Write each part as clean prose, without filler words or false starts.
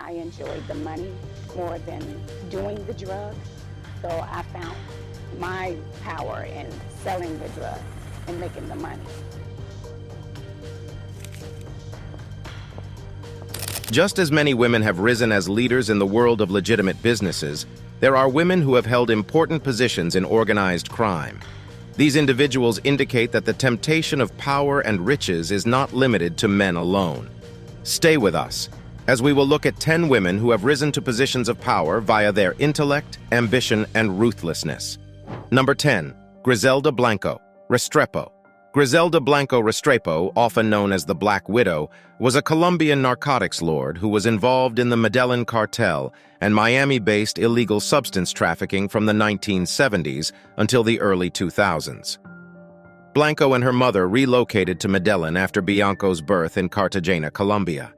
I enjoyed the money more than doing the drug. So I found my power in selling the drug and making the money. Just as many women have risen as leaders in the world of legitimate businesses, there are women who have held important positions in organized crime. These individuals indicate that the temptation of power and riches is not limited to men alone. Stay with us, as we will look at 10 women who have risen to positions of power via their intellect, ambition, and ruthlessness. Number 10. Griselda Blanco, Restrepo. Griselda Blanco Restrepo, often known as the Black Widow, was a Colombian narcotics lord who was involved in the Medellin cartel and Miami-based illegal substance trafficking from the 1970s until the early 2000s. Blanco and her mother relocated to Medellin after Bianco's birth in Cartagena, Colombia.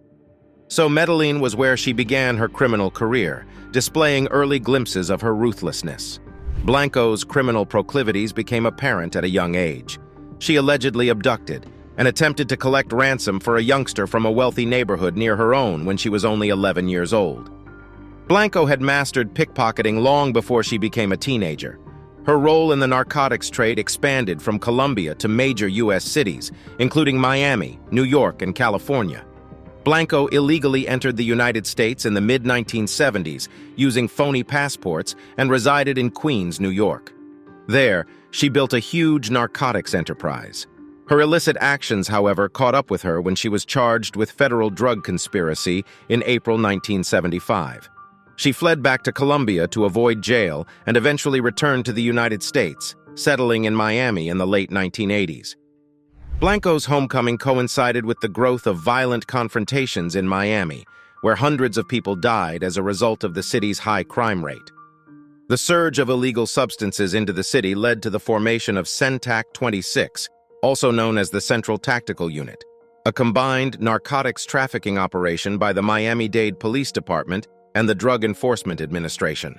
So Medellin was where she began her criminal career, displaying early glimpses of her ruthlessness. Blanco's criminal proclivities became apparent at a young age. She allegedly abducted and attempted to collect ransom for a youngster from a wealthy neighborhood near her own when she was only 11 years old. Blanco had mastered pickpocketing long before she became a teenager. Her role in the narcotics trade expanded from Colombia to major U.S. cities, including Miami, New York, and California. Blanco illegally entered the United States in the mid-1970s using phony passports and resided in Queens, New York. There, she built a huge narcotics enterprise. Her illicit actions, however, caught up with her when she was charged with federal drug conspiracy in April 1975. She fled back to Colombia to avoid jail and eventually returned to the United States, settling in Miami in the late 1980s. Blanco's homecoming coincided with the growth of violent confrontations in Miami, where hundreds of people died as a result of the city's high crime rate. The surge of illegal substances into the city led to the formation of CENTAC 26, also known as the Central Tactical Unit, a combined narcotics trafficking operation by the Miami-Dade Police Department and the Drug Enforcement Administration.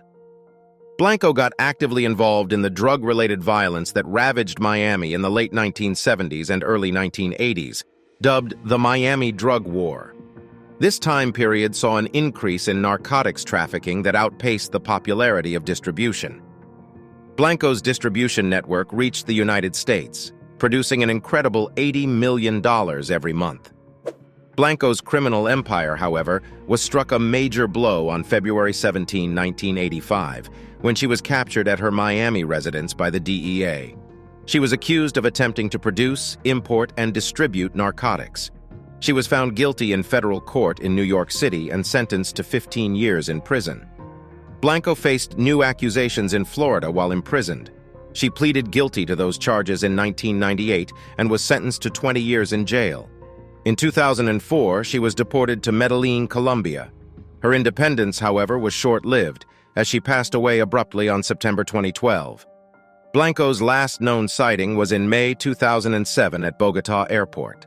Blanco got actively involved in the drug-related violence that ravaged Miami in the late 1970s and early 1980s, dubbed the Miami Drug War. This time period saw an increase in narcotics trafficking that outpaced the popularity of distribution. Blanco's distribution network reached the United States, producing an incredible $80 million every month. Blanco's criminal empire, however, was struck a major blow on February 17, 1985, when she was captured at her Miami residence by the DEA. She was accused of attempting to produce, import, and distribute narcotics. She was found guilty in federal court in New York City and sentenced to 15 years in prison. Blanco faced new accusations in Florida while imprisoned. She pleaded guilty to those charges in 1998 and was sentenced to 20 years in jail. In 2004, she was deported to Medellin, Colombia. Her independence, however, was short-lived, as she passed away abruptly on September 2012. Blanco's last known sighting was in May 2007 at Bogotá Airport.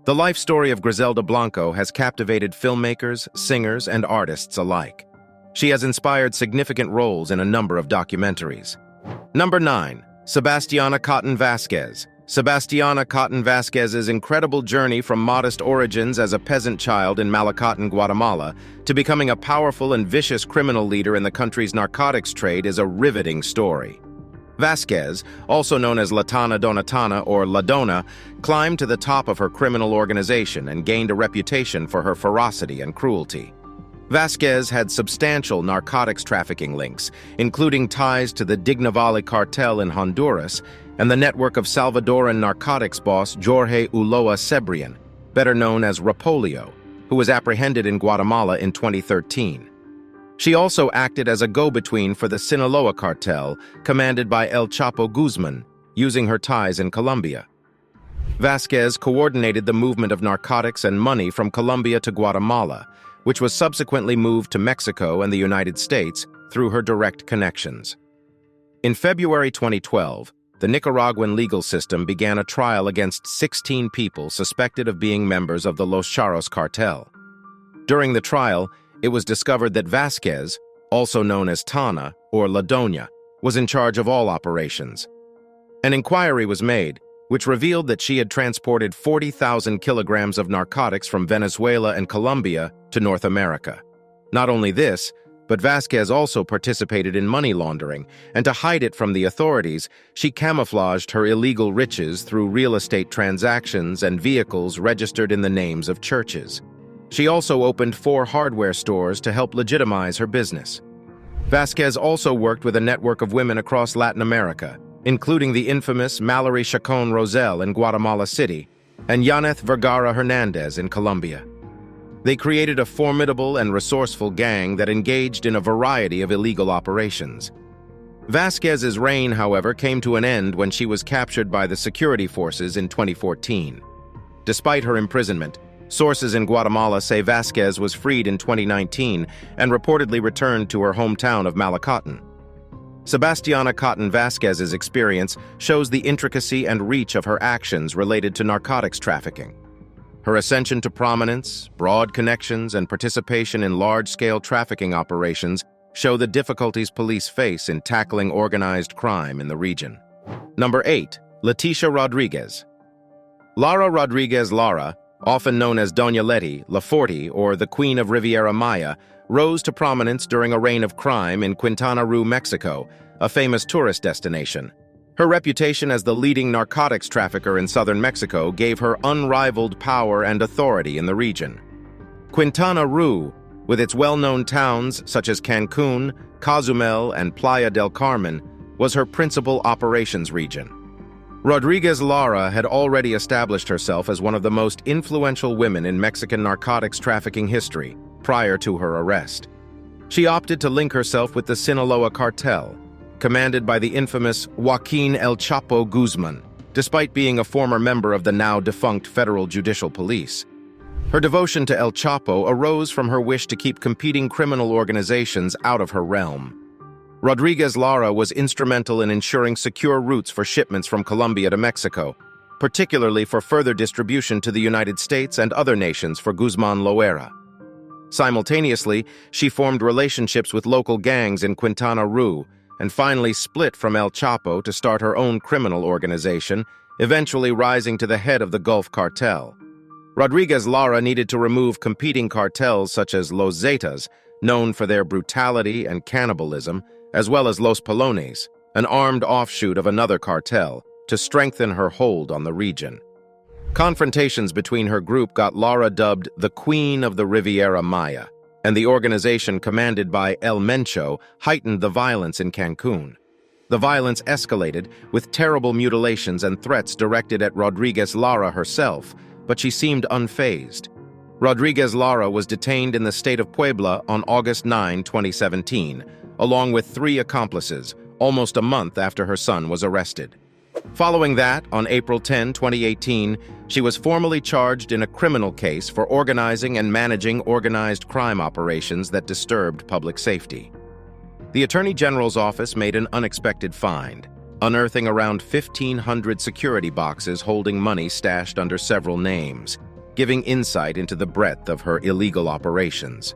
The life story of Griselda Blanco has captivated filmmakers, singers, and artists alike. She has inspired significant roles in a number of documentaries. Number 9. Sebastiana Cotton Vasquez. Sebastiana Cotton Vasquez's incredible journey from modest origins as a peasant child in Malacotan, Guatemala, to becoming a powerful and vicious criminal leader in the country's narcotics trade is a riveting story. Vasquez, also known as Latana Donatana or La Dona, climbed to the top of her criminal organization and gained a reputation for her ferocity and cruelty. Vasquez had substantial narcotics trafficking links, including ties to the Dignavale cartel in Honduras and the network of Salvadoran narcotics boss Jorge Ulloa Cebrian, better known as Rapolio, who was apprehended in Guatemala in 2013. She also acted as a go-between for the Sinaloa cartel, commanded by El Chapo Guzman, using her ties in Colombia. Vasquez coordinated the movement of narcotics and money from Colombia to Guatemala, which was subsequently moved to Mexico and the United States through her direct connections. In February 2012, the Nicaraguan legal system began a trial against 16 people suspected of being members of the Los Charros cartel. During the trial, it was discovered that Vasquez, also known as Tana or La Doña, was in charge of all operations. An inquiry was made, which revealed that she had transported 40,000 kilograms of narcotics from Venezuela and Colombia to North America. Not only this, but Vasquez also participated in money laundering, and to hide it from the authorities, she camouflaged her illegal riches through real estate transactions and vehicles registered in the names of churches. She also opened 4 hardware stores to help legitimize her business. Vasquez also worked with a network of women across Latin America, including the infamous Mallory Chacon Rosell in Guatemala City and Yaneth Vergara Hernandez in Colombia. They created a formidable and resourceful gang that engaged in a variety of illegal operations. Vasquez's reign, however, came to an end when she was captured by the security forces in 2014. Despite her imprisonment, sources in Guatemala say Vasquez was freed in 2019 and reportedly returned to her hometown of Malacotan. Sebastiana Cotton Vasquez's experience shows the intricacy and reach of her actions related to narcotics trafficking. Her ascension to prominence, broad connections, and participation in large-scale trafficking operations show the difficulties police face in tackling organized crime in the region. Number 8. Leticia Rodriguez. Lara Rodriguez Lara, often known as Doña Leti, La Forti, or the Queen of Riviera Maya, rose to prominence during a reign of crime in Quintana Roo, Mexico, a famous tourist destination. Her reputation as the leading narcotics trafficker in southern Mexico gave her unrivaled power and authority in the region. Quintana Roo, with its well-known towns such as Cancun, Cozumel, and Playa del Carmen, was her principal operations region. Rodriguez Lara had already established herself as one of the most influential women in Mexican narcotics trafficking history prior to her arrest. She opted to link herself with the Sinaloa cartel, commanded by the infamous Joaquin El Chapo Guzman, despite being a former member of the now-defunct Federal Judicial Police. Her devotion to El Chapo arose from her wish to keep competing criminal organizations out of her realm. Rodriguez Lara was instrumental in ensuring secure routes for shipments from Colombia to Mexico, particularly for further distribution to the United States and other nations for Guzman Loera. Simultaneously, she formed relationships with local gangs in Quintana Roo, and finally split from El Chapo to start her own criminal organization, eventually rising to the head of the Gulf Cartel. Rodriguez Lara needed to remove competing cartels such as Los Zetas, known for their brutality and cannibalism, as well as Los Pelones, an armed offshoot of another cartel, to strengthen her hold on the region. Confrontations between her group got Lara dubbed the Queen of the Riviera Maya, and the organization commanded by El Mencho heightened the violence in Cancun. The violence escalated, with terrible mutilations and threats directed at Rodriguez Lara herself, but she seemed unfazed. Rodriguez Lara was detained in the state of Puebla on August 9, 2017, along with 3 accomplices, almost a month after her son was arrested. Following that, on April 10, 2018, she was formally charged in a criminal case for organizing and managing organized crime operations that disturbed public safety. The Attorney General's office made an unexpected find, unearthing around 1,500 security boxes holding money stashed under several names, giving insight into the breadth of her illegal operations.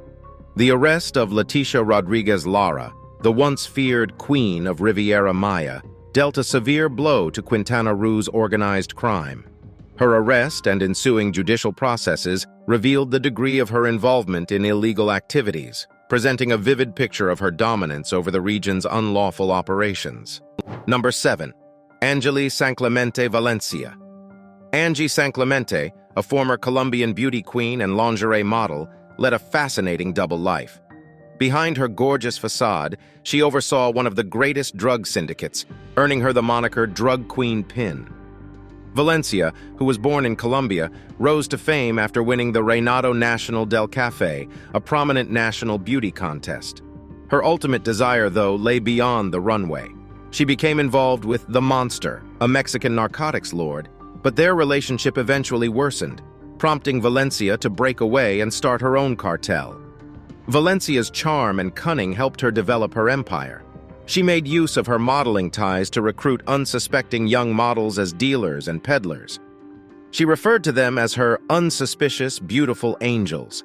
The arrest of Leticia Rodriguez Lara, the once feared Queen of Riviera Maya, dealt a severe blow to Quintana Roo's organized crime. Her arrest and ensuing judicial processes revealed the degree of her involvement in illegal activities, presenting a vivid picture of her dominance over the region's unlawful operations. Number 7. Angie San Clemente Valencia. Angie San Clemente, a former Colombian beauty queen and lingerie model, led a fascinating double life. Behind her gorgeous facade, she oversaw one of the greatest drug syndicates, earning her the moniker Drug Queen Pin. Valencia, who was born in Colombia, rose to fame after winning the Reinado Nacional del Café, a prominent national beauty contest. Her ultimate desire, though, lay beyond the runway. She became involved with The Monster, a Mexican narcotics lord, but their relationship eventually worsened, prompting Valencia to break away and start her own cartel. Valencia's charm and cunning helped her develop her empire. She made use of her modeling ties to recruit unsuspecting young models as dealers and peddlers. She referred to them as her unsuspicious, beautiful angels.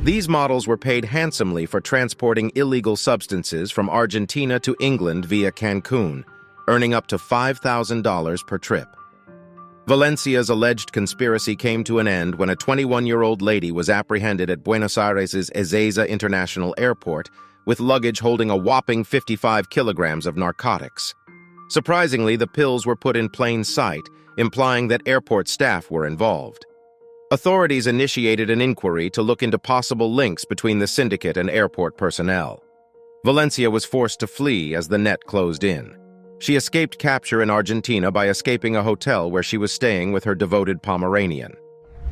These models were paid handsomely for transporting illegal substances from Argentina to England via Cancun, earning up to $5,000 per trip. Valencia's alleged conspiracy came to an end when a 21-year-old lady was apprehended at Buenos Aires' Ezeiza International Airport with luggage holding a whopping 55 kilograms of narcotics. Surprisingly, the pills were put in plain sight, implying that airport staff were involved. Authorities initiated an inquiry to look into possible links between the syndicate and airport personnel. Valencia was forced to flee as the net closed in. She escaped capture in Argentina by escaping a hotel where she was staying with her devoted Pomeranian.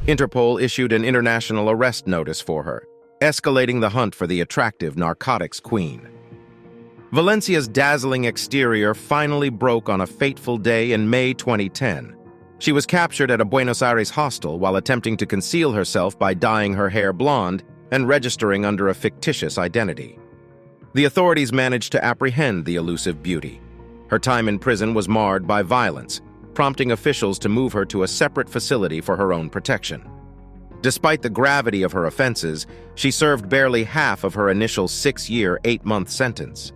Interpol issued an international arrest notice for her, escalating the hunt for the attractive narcotics queen. Valencia's dazzling exterior finally broke on a fateful day in May 2010. She was captured at a Buenos Aires hostel while attempting to conceal herself by dyeing her hair blonde and registering under a fictitious identity. The authorities managed to apprehend the elusive beauty. Her time in prison was marred by violence, prompting officials to move her to a separate facility for her own protection. Despite the gravity of her offenses, she served barely half of her initial 6-year, 8-month sentence.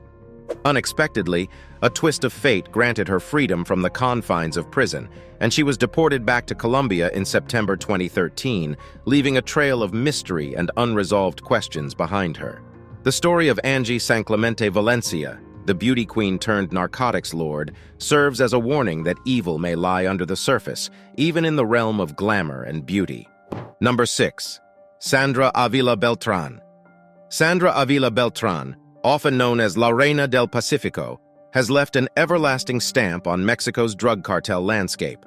Unexpectedly, a twist of fate granted her freedom from the confines of prison, and she was deported back to Colombia in September 2013, leaving a trail of mystery and unresolved questions behind her. The story of Angie Clemente Valencia, the beauty queen turned narcotics lord, serves as a warning that evil may lie under the surface, even in the realm of glamour and beauty. Number 6. Sandra Avila Beltran. Sandra Avila Beltran, often known as La Reina del Pacifico, has left an everlasting stamp on Mexico's drug cartel landscape.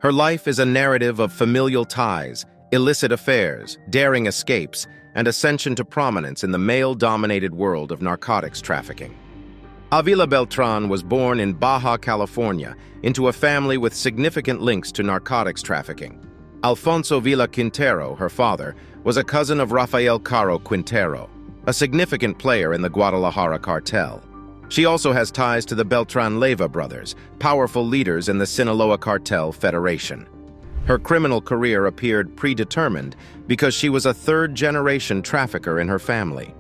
Her life is a narrative of familial ties, illicit affairs, daring escapes, and ascension to prominence in the male-dominated world of narcotics trafficking. Avila Beltran was born in Baja California into a family with significant links to narcotics trafficking. Alfonso Villa Quintero, her father, was a cousin of Rafael Caro Quintero, a significant player in the Guadalajara cartel. She also has ties to the Beltran Leyva brothers, powerful leaders in the Sinaloa Cartel Federation. Her criminal career appeared predetermined because she was a third-generation trafficker in her family.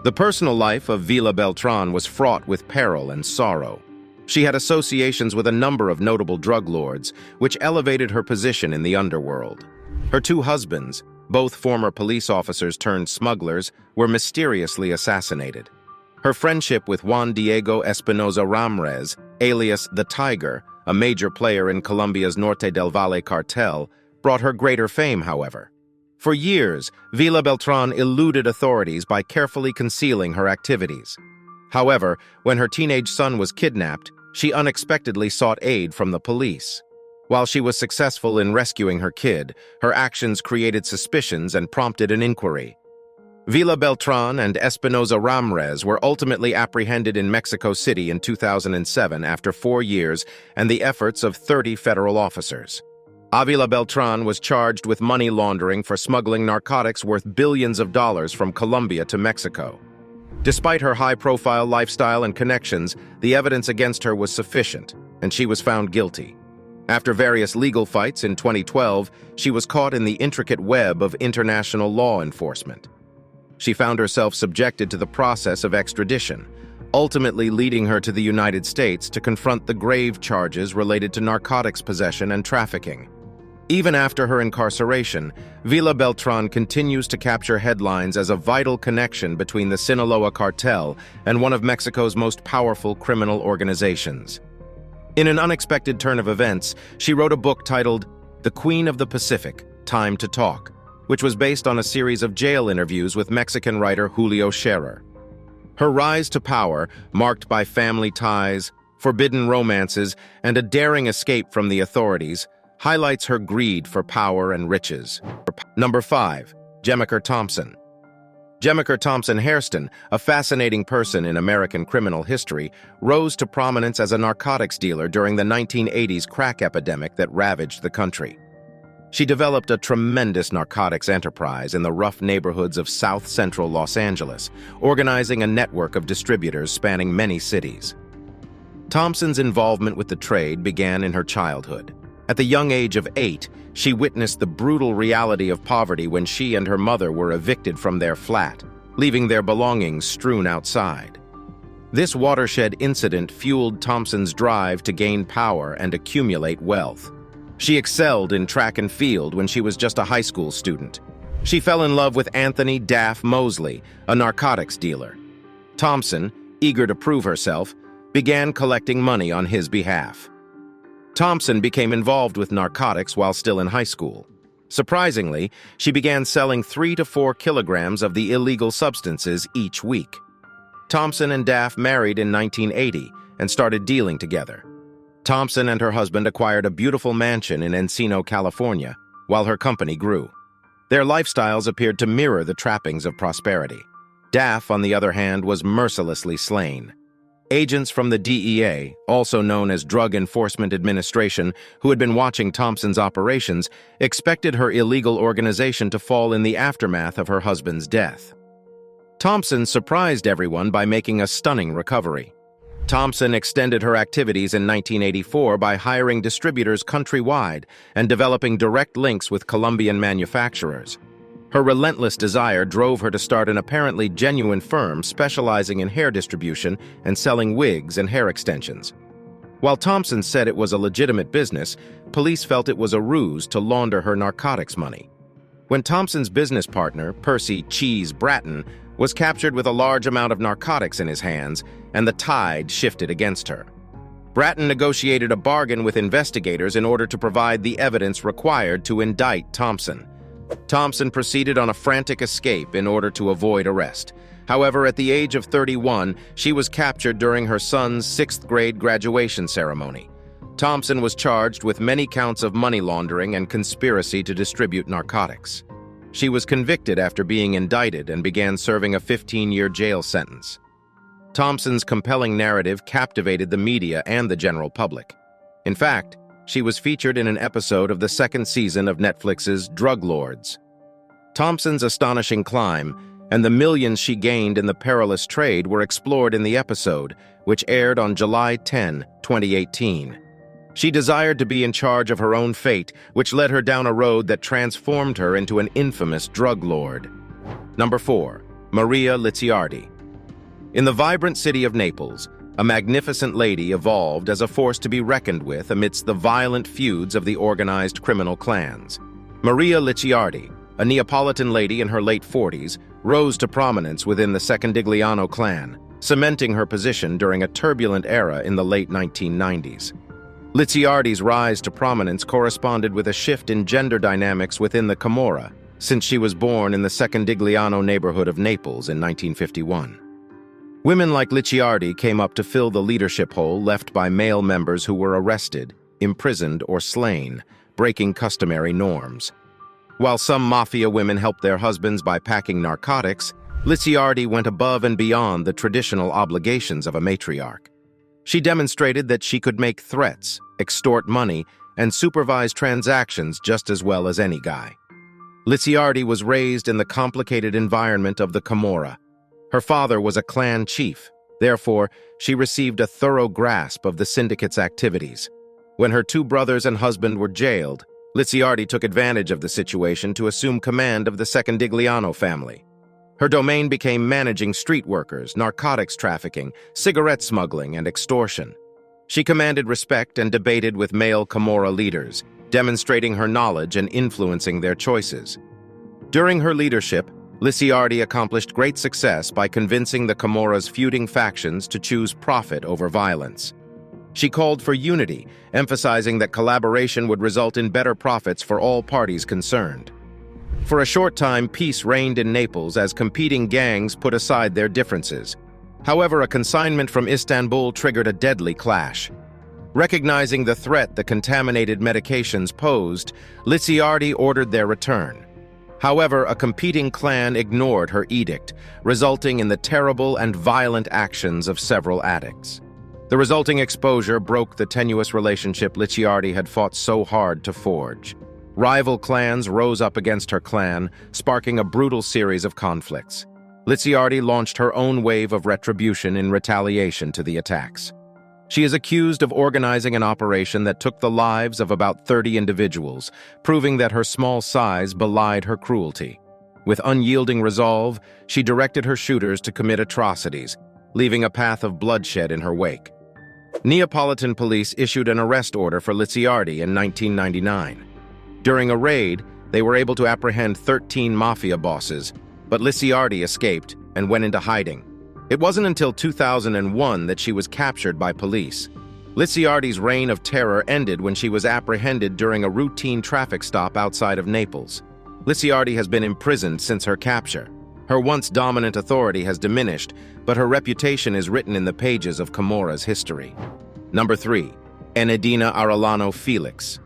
The personal life of Villa Beltran was fraught with peril and sorrow. She had associations with a number of notable drug lords, which elevated her position in the underworld. Her 2 husbands, both former police officers turned smugglers, were mysteriously assassinated. Her friendship with Juan Diego Espinoza Ramrez, alias the Tiger, a major player in Colombia's Norte del Valle cartel, brought her greater fame, however. For years, Villa Beltran eluded authorities by carefully concealing her activities. However, when her teenage son was kidnapped, she unexpectedly sought aid from the police. While she was successful in rescuing her kid, her actions created suspicions and prompted an inquiry. Villa Beltran and Espinoza Ramrez were ultimately apprehended in Mexico City in 2007 after 4 years and the efforts of 30 federal officers. Avila Beltran was charged with money laundering for smuggling narcotics worth billions of dollars from Colombia to Mexico. Despite her high-profile lifestyle and connections, the evidence against her was sufficient, and she was found guilty. After various legal fights in 2012, she was caught in the intricate web of international law enforcement. She found herself subjected to the process of extradition, ultimately leading her to the United States to confront the grave charges related to narcotics possession and trafficking. Even after her incarceration, Villa Beltran continues to capture headlines as a vital connection between the Sinaloa cartel and one of Mexico's most powerful criminal organizations. In an unexpected turn of events, she wrote a book titled The Queen of the Pacific, Time to Talk, which was based on a series of jail interviews with Mexican writer Julio Scherer. Her rise to power, marked by family ties, forbidden romances, and a daring escape from the authorities, highlights her greed for power and riches. Number 5. Jemeker Thompson. Jemeker Thompson Hairston, a fascinating person in American criminal history, rose to prominence as a narcotics dealer during the 1980s crack epidemic that ravaged the country. She developed a tremendous narcotics enterprise in the rough neighborhoods of South Central Los Angeles, organizing a network of distributors spanning many cities. Thompson's involvement with the trade began in her childhood. At the young age of 8, she witnessed the brutal reality of poverty when she and her mother were evicted from their flat, leaving their belongings strewn outside. This watershed incident fueled Thompson's drive to gain power and accumulate wealth. She excelled in track and field when she was just a high school student. She fell in love with Anthony Daff Mosley, a narcotics dealer. Thompson, eager to prove herself, began collecting money on his behalf. Thompson became involved with narcotics while still in high school. Surprisingly, she began selling 3 to 4 kilograms of the illegal substances each week. Thompson and Daff married in 1980 and started dealing together. Thompson and her husband acquired a beautiful mansion in Encino, California, while her company grew. Their lifestyles appeared to mirror the trappings of prosperity. Daff, on the other hand, was mercilessly slain. Agents from the DEA, also known as Drug Enforcement Administration, who had been watching Thompson's operations, expected her illegal organization to fall in the aftermath of her husband's death. Thompson surprised everyone by making a stunning recovery. Thompson extended her activities in 1984 by hiring distributors countrywide and developing direct links with Colombian manufacturers. Her relentless desire drove her to start an apparently genuine firm specializing in hair distribution and selling wigs and hair extensions. While Thompson said it was a legitimate business, police felt it was a ruse to launder her narcotics money. When Thompson's business partner, Percy Cheese Bratton, was captured with a large amount of narcotics in his hands, and the tide shifted against her. Bratton negotiated a bargain with investigators in order to provide the evidence required to indict Thompson. Thompson proceeded on a frantic escape in order to avoid arrest. However, at the age of 31, she was captured during her son's 6th grade graduation ceremony. Thompson was charged with many counts of money laundering and conspiracy to distribute narcotics. She was convicted after being indicted and began serving a 15-year jail sentence. Thompson's compelling narrative captivated the media and the general public. In fact, she was featured in an episode of the 2nd season of Netflix's Drug Lords. Thompson's astonishing climb and the millions she gained in the perilous trade were explored in the episode, which aired on July 10, 2018. She desired to be in charge of her own fate, which led her down a road that transformed her into an infamous drug lord. Number 4. Maria Licciardi. In the vibrant city of Naples, a magnificent lady evolved as a force to be reckoned with amidst the violent feuds of the organized criminal clans. Maria Licciardi, a Neapolitan lady in her late 40s, rose to prominence within the Secondigliano clan, cementing her position during a turbulent era in the late 1990s. Licciardi's rise to prominence corresponded with a shift in gender dynamics within the Camorra, since she was born in the Secondigliano neighborhood of Naples in 1951. Women like Licciardi came up to fill the leadership hole left by male members who were arrested, imprisoned, or slain, breaking customary norms. While some mafia women helped their husbands by packing narcotics, Licciardi went above and beyond the traditional obligations of a matriarch. She demonstrated that she could make threats, extort money, and supervise transactions just as well as any guy. Licciardi was raised in the complicated environment of the Camorra. Her father was a clan chief, therefore, she received a thorough grasp of the syndicate's activities. When her 2 brothers and husband were jailed, Licciardi took advantage of the situation to assume command of the Secondigliano family. Her domain became managing street workers, narcotics trafficking, cigarette smuggling, and extortion. She commanded respect and debated with male Camorra leaders, demonstrating her knowledge and influencing their choices. During her leadership, Licciardi accomplished great success by convincing the Camorra's feuding factions to choose profit over violence. She called for unity, emphasizing that collaboration would result in better profits for all parties concerned. For a short time, peace reigned in Naples as competing gangs put aside their differences. However, a consignment from Istanbul triggered a deadly clash. Recognizing the threat the contaminated medications posed, Licciardi ordered their return. However, a competing clan ignored her edict, resulting in the terrible and violent actions of several addicts. The resulting exposure broke the tenuous relationship Licciardi had fought so hard to forge. Rival clans rose up against her clan, sparking a brutal series of conflicts. Licciardi launched her own wave of retribution in retaliation to the attacks. She is accused of organizing an operation that took the lives of about 30 individuals, proving that her small size belied her cruelty. With unyielding resolve, she directed her shooters to commit atrocities, leaving a path of bloodshed in her wake. Neapolitan police issued an arrest order for Licciardi in 1999. During a raid, they were able to apprehend 13 mafia bosses, but Licciardi escaped and went into hiding. It wasn't until 2001 that she was captured by police. Licciardi's reign of terror ended when she was apprehended during a routine traffic stop outside of Naples. Licciardi has been imprisoned since her capture. Her once dominant authority has diminished, but her reputation is written in the pages of Camorra's history. Number 3. Enedina Arellano Felix.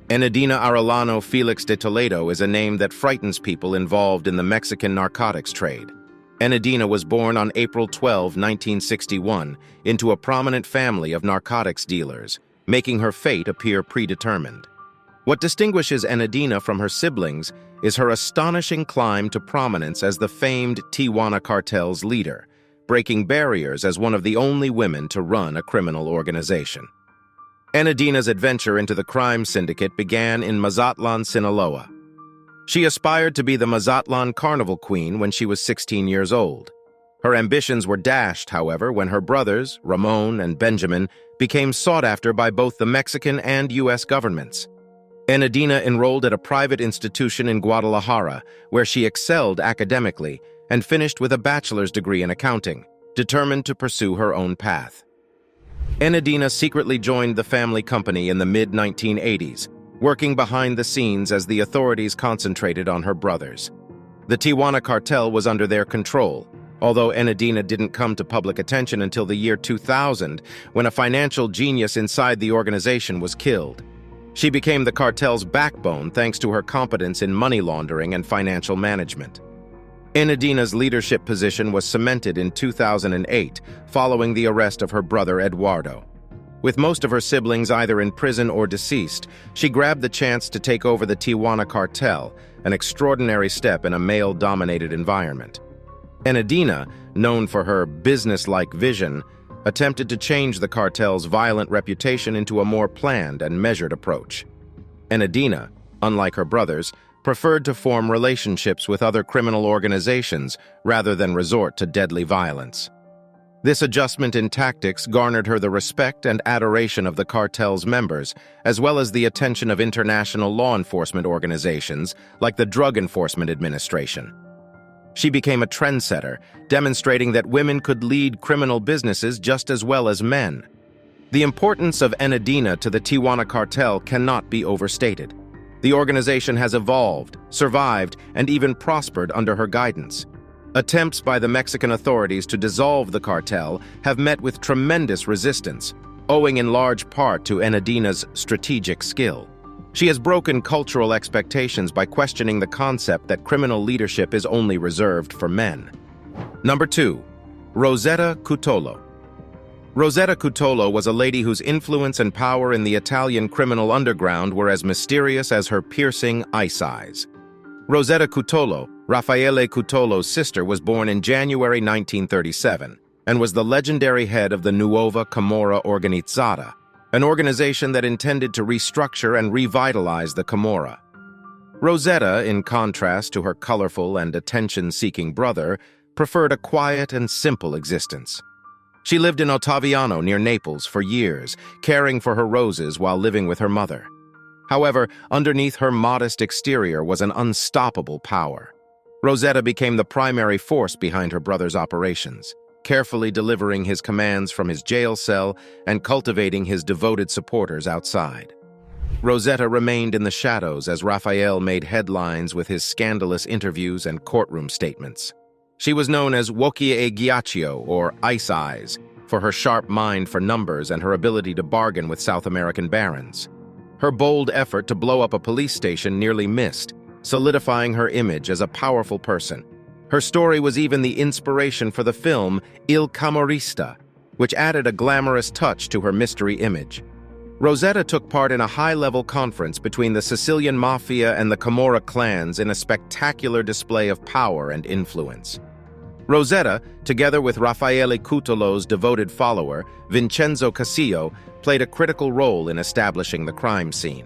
Enedina Arellano Felix de Toledo is a name that frightens people involved in the Mexican narcotics trade. Enedina was born on April 12, 1961, into a prominent family of narcotics dealers, making her fate appear predetermined. What distinguishes Enedina from her siblings is her astonishing climb to prominence as the famed Tijuana cartel's leader, breaking barriers as one of the only women to run a criminal organization. Enedina's adventure into the crime syndicate began in Mazatlan, Sinaloa. She aspired to be the Mazatlan Carnival Queen when she was 16 years old. Her ambitions were dashed, however, when her brothers, Ramon and Benjamin, became sought after by both the Mexican and U.S. governments. Enedina enrolled at a private institution in Guadalajara, where she excelled academically and finished with a bachelor's degree in accounting, determined to pursue her own path. Enedina secretly joined the family company in the mid-1980s, working behind the scenes as the authorities concentrated on her brothers. The Tijuana cartel was under their control, although Enedina didn't come to public attention until the year 2000, when a financial genius inside the organization was killed. She became the cartel's backbone thanks to her competence in money laundering and financial management. Enedina's leadership position was cemented in 2008, following the arrest of her brother Eduardo. With most of her siblings either in prison or deceased, she grabbed the chance to take over the Tijuana cartel, an extraordinary step in a male-dominated environment. Enedina, known for her business-like vision, attempted to change the cartel's violent reputation into a more planned and measured approach. Enedina, unlike her brothers, preferred to form relationships with other criminal organizations rather than resort to deadly violence. This adjustment in tactics garnered her the respect and adoration of the cartel's members, as well as the attention of international law enforcement organizations like the Drug Enforcement Administration. She became a trendsetter, demonstrating that women could lead criminal businesses just as well as men. The importance of Enedina to the Tijuana cartel cannot be overstated. The organization has evolved, survived, and even prospered under her guidance. Attempts by the Mexican authorities to dissolve the cartel have met with tremendous resistance, owing in large part to Enedina's strategic skill. She has broken cultural expectations by questioning the concept that criminal leadership is only reserved for men. Number 2. Rosetta Cutolo. Rosetta Cutolo was a lady whose influence and power in the Italian criminal underground were as mysterious as her piercing ice eyes. Rosetta Cutolo, Raffaele Cutolo's sister, was born in January 1937 and was the legendary head of the Nuova Camorra Organizzata, an organization that intended to restructure and revitalize the Camorra. Rosetta, in contrast to her colorful and attention-seeking brother, preferred a quiet and simple existence. She lived in Ottaviano near Naples for years, caring for her roses while living with her mother. However, underneath her modest exterior was an unstoppable power. Rosetta became the primary force behind her brother's operations, carefully delivering his commands from his jail cell and cultivating his devoted supporters outside. Rosetta remained in the shadows as Raphael made headlines with his scandalous interviews and courtroom statements. She was known as Wocchie e Ghiaccio, or Ice Eyes, for her sharp mind for numbers and her ability to bargain with South American barons. Her bold effort to blow up a police station nearly missed, solidifying her image as a powerful person. Her story was even the inspiration for the film Il Camorrista, which added a glamorous touch to her mystery image. Rosetta took part in a high-level conference between the Sicilian Mafia and the Camorra clans in a spectacular display of power and influence. Rosetta, together with Raffaele Cutolo's devoted follower, Vincenzo Casillo, played a critical role in establishing the crime scene.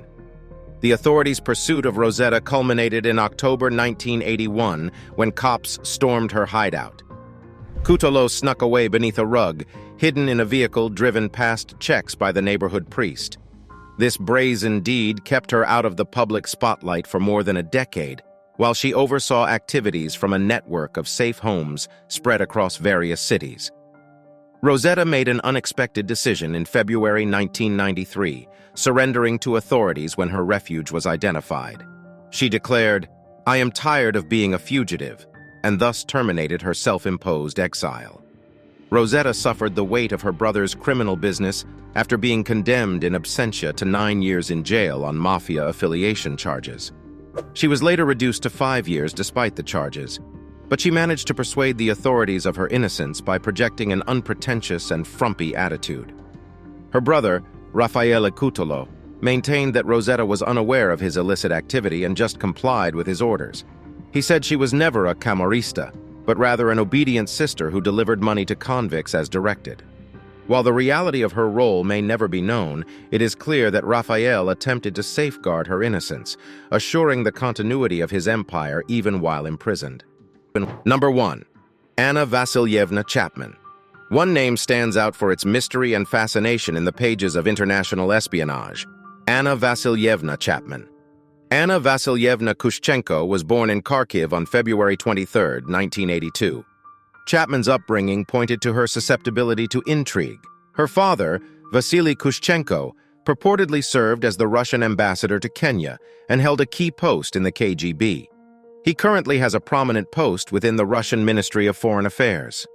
The authorities' pursuit of Rosetta culminated in October 1981 when cops stormed her hideout. Cutolo snuck away beneath a rug, hidden in a vehicle driven past checks by the neighborhood priest. This brazen deed kept her out of the public spotlight for more than a decade, while she oversaw activities from a network of safe homes spread across various cities. Rosetta made an unexpected decision in February 1993, surrendering to authorities when her refuge was identified. She declared, "I am tired of being a fugitive," and thus terminated her self-imposed exile. Rosetta suffered the weight of her brother's criminal business after being condemned in absentia to 9 years in jail on mafia affiliation charges. She was later reduced to 5 years despite the charges, but she managed to persuade the authorities of her innocence by projecting an unpretentious and frumpy attitude. Her brother, Raffaele Cutolo, maintained that Rosetta was unaware of his illicit activity and just complied with his orders. He said she was never a camarista, but rather an obedient sister who delivered money to convicts as directed. While the reality of her role may never be known, it is clear that Raffaele attempted to safeguard her innocence, assuring the continuity of his empire even while imprisoned. Number 1. Anna Vasilyevna Chapman. One name stands out for its mystery and fascination in the pages of international espionage: Anna Vasilyevna Chapman. Anna Vasilyevna Kushchenko was born in Kharkiv on February 23, 1982. Chapman's upbringing pointed to her susceptibility to intrigue. Her father, Vasily Kushchenko, purportedly served as the Russian ambassador to Kenya and held a key post in the KGB. He currently has a prominent post within the Russian Ministry of Foreign Affairs.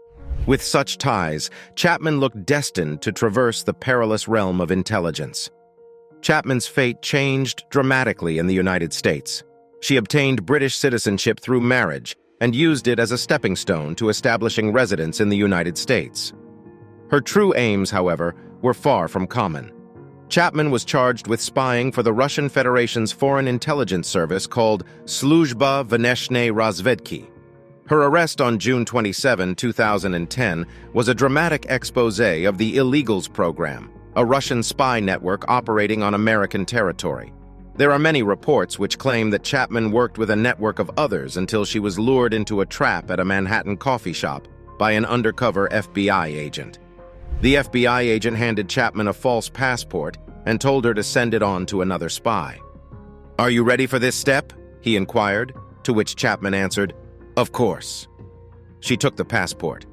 With such ties, Chapman looked destined to traverse the perilous realm of intelligence. Chapman's fate changed dramatically in the United States. She obtained British citizenship through marriage and used it as a stepping stone to establishing residence in the United States. Her true aims, however, were far from common. Chapman was charged with spying for the Russian Federation's foreign intelligence service called Sluzhba Vneshne Razvedki. Her arrest on June 27, 2010, was a dramatic exposé of the Illegals program, a Russian spy network operating on American territory. There are many reports which claim that Chapman worked with a network of others until she was lured into a trap at a Manhattan coffee shop by an undercover FBI agent. The FBI agent handed Chapman a false passport and told her to send it on to another spy. "Are you ready for this step?" he inquired, to which Chapman answered, "Of course." She took the passport.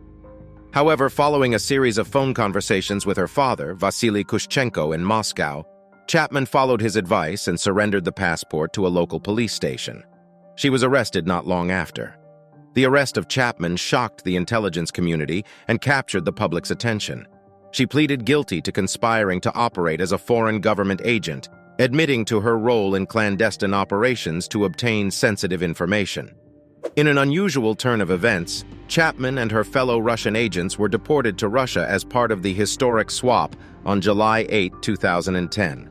However, following a series of phone conversations with her father, Vasily Kushchenko, in Moscow, Chapman followed his advice and surrendered the passport to a local police station. She was arrested not long after. The arrest of Chapman shocked the intelligence community and captured the public's attention. She pleaded guilty to conspiring to operate as a foreign government agent, admitting to her role in clandestine operations to obtain sensitive information. In an unusual turn of events, Chapman and her fellow Russian agents were deported to Russia as part of the historic swap on July 8, 2010.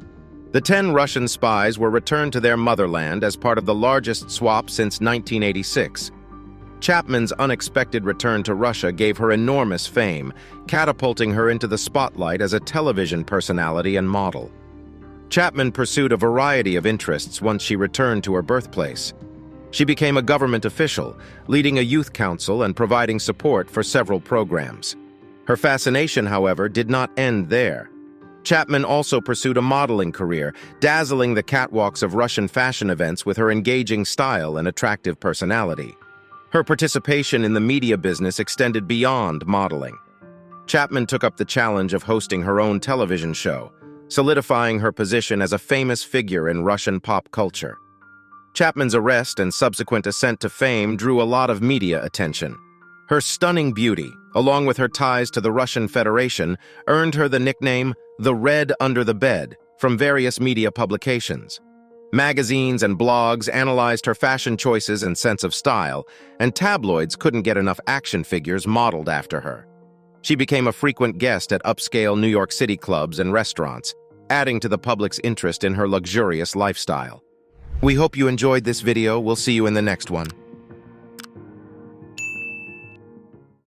The 10 Russian spies were returned to their motherland as part of the largest swap since 1986. Chapman's unexpected return to Russia gave her enormous fame, catapulting her into the spotlight as a television personality and model. Chapman pursued a variety of interests once she returned to her birthplace. She became a government official, leading a youth council and providing support for several programs. Her fascination, however, did not end there. Chapman also pursued a modeling career, dazzling the catwalks of Russian fashion events with her engaging style and attractive personality. Her participation in the media business extended beyond modeling. Chapman took up the challenge of hosting her own television show, solidifying her position as a famous figure in Russian pop culture. Chapman's arrest and subsequent ascent to fame drew a lot of media attention. Her stunning beauty, along with her ties to the Russian Federation, earned her the nickname "the Red Under the Bed" from various media publications. Magazines and blogs analyzed her fashion choices and sense of style, and tabloids couldn't get enough action figures modeled after her. She became a frequent guest at upscale New York City clubs and restaurants, adding to the public's interest in her luxurious lifestyle. We hope you enjoyed this video. We'll see you in the next one.